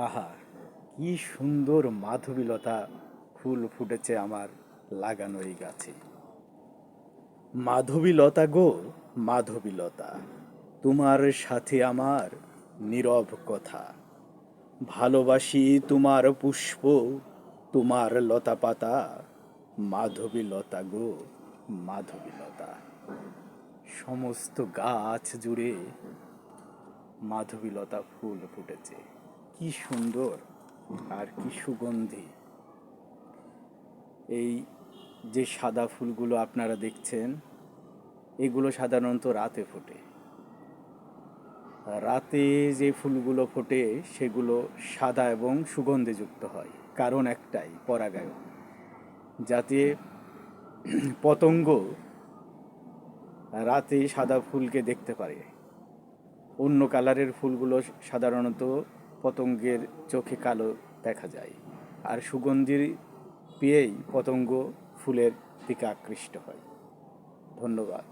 আহা, কি সুন্দর মাধবীলতা ফুল ফুটেছে আমার লাগানো এই গাছে। মাধবীলতা গো, মাধবীলতা, তোমার সাথে আমার নীরব কথা। ভালোবাসি তোমার পুষ্প, তোমার লতা পাতা। মাধবীলতা গো, মাধবীলতা। সমস্ত গাছ জুড়ে মাধবীলতা ফুল ফুটেছে। কি সুন্দর আর কি সুগন্ধি! এই যে সাদা ফুলগুলো আপনারা দেখছেন, এগুলো সাধারণত রাতে ফোটে। রাতে যে ফুলগুলো ফোটে সেগুলো সাদা এবং সুগন্ধিযুক্ত হয়, কারণ একটাই, পরাগায়ন। যাতে পতঙ্গ রাতে সাদা ফুলকে দেখতে পারে। অন্য কালারের ফুলগুলো সাধারণত পতঙ্গের চোখে কালো দেখা যায়, আর সুগন্ধি পেয়েই পতঙ্গ ফুলের দিকে আকৃষ্ট হয়। ধন্যবাদ।